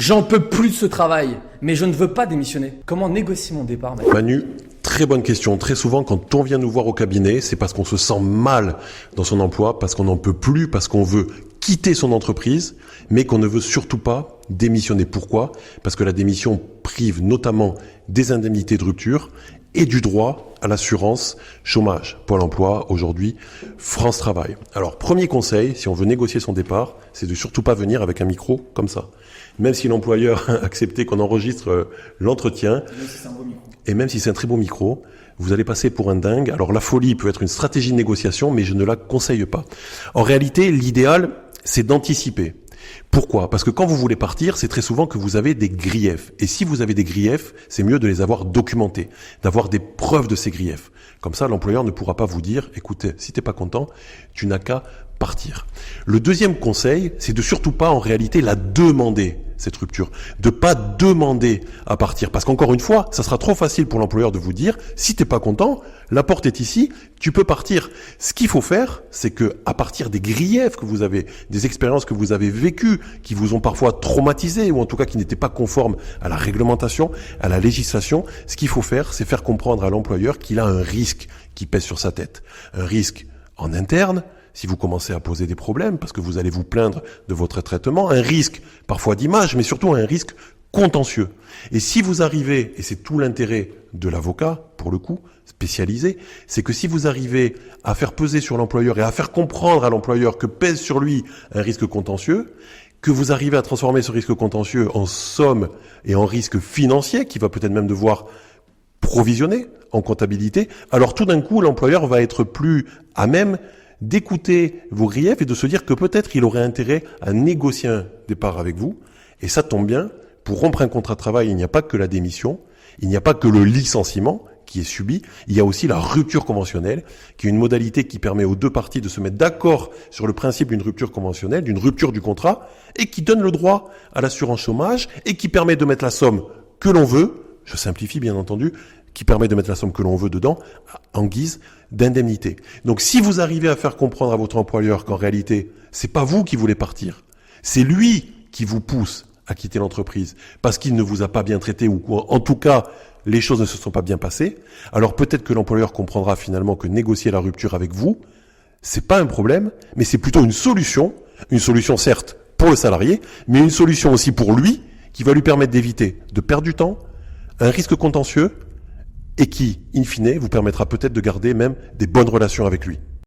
J'en peux plus de ce travail, mais je ne veux pas démissionner. Comment négocier mon départ, mec ? Manu, très bonne question. Très souvent, quand on vient nous voir au cabinet, c'est parce qu'on se sent mal dans son emploi, parce qu'on n'en peut plus, parce qu'on veut quitter son entreprise, mais qu'on ne veut surtout pas démissionner. Pourquoi ? Parce que la démission prive notamment des indemnités de rupture et du droit à l'assurance chômage. Pôle emploi, aujourd'hui, France Travail. Alors, premier conseil, si on veut négocier son départ, c'est de surtout pas venir avec un micro comme ça. Même si l'employeur a accepté qu'on enregistre l'entretien, et même si c'est un très beau micro, vous allez passer pour un dingue. Alors, la folie peut être une stratégie de négociation, mais je ne la conseille pas. En réalité, l'idéal, c'est d'anticiper. Pourquoi ? Parce que quand vous voulez partir, c'est très souvent que vous avez des griefs. Et si vous avez des griefs, c'est mieux de les avoir documentés, d'avoir des preuves de ces griefs. Comme ça, l'employeur ne pourra pas vous dire, écoutez, si t'es pas content, tu n'as qu'à partir. Le deuxième conseil, c'est de surtout pas en réalité la demander, cette rupture. De pas demander à partir. Parce qu'encore une fois, ça sera trop facile pour l'employeur de vous dire, si t'es pas content, la porte est ici, tu peux partir. Ce qu'il faut faire, c'est que, à partir des griefs que vous avez, des expériences que vous avez vécues, qui vous ont parfois traumatisé, ou en tout cas qui n'étaient pas conformes à la réglementation, à la législation, ce qu'il faut faire, c'est faire comprendre à l'employeur qu'il a un risque qui pèse sur sa tête. Un risque en interne, si vous commencez à poser des problèmes, parce que vous allez vous plaindre de votre traitement, un risque parfois d'image, mais surtout un risque contentieux. Et si vous arrivez, et c'est tout l'intérêt de l'avocat, pour le coup, spécialisé, c'est que si vous arrivez à faire peser sur l'employeur et à faire comprendre à l'employeur que pèse sur lui un risque contentieux, que vous arrivez à transformer ce risque contentieux en somme et en risque financier, qui va peut-être même devoir provisionner en comptabilité, alors tout d'un coup, l'employeur va être plus à même d'écouter vos griefs et de se dire que peut-être il aurait intérêt à négocier un départ avec vous. Et ça tombe bien, pour rompre un contrat de travail, il n'y a pas que la démission, il n'y a pas que le licenciement qui est subi, il y a aussi la rupture conventionnelle, qui est une modalité qui permet aux deux parties de se mettre d'accord sur le principe d'une rupture conventionnelle, d'une rupture du contrat, et qui donne le droit à l'assurance chômage, et qui permet de mettre la somme que l'on veut, je simplifie bien entendu, qui permet de mettre la somme que l'on veut dedans, en guise d'indemnité. Donc si vous arrivez à faire comprendre à votre employeur qu'en réalité, c'est pas vous qui voulez partir, c'est lui qui vous pousse à quitter l'entreprise parce qu'il ne vous a pas bien traité ou en tout cas, les choses ne se sont pas bien passées, alors peut-être que l'employeur comprendra finalement que négocier la rupture avec vous, c'est pas un problème, mais c'est plutôt une solution certes pour le salarié, mais une solution aussi pour lui qui va lui permettre d'éviter de perdre du temps, un risque contentieux, et qui, in fine, vous permettra peut-être de garder même des bonnes relations avec lui.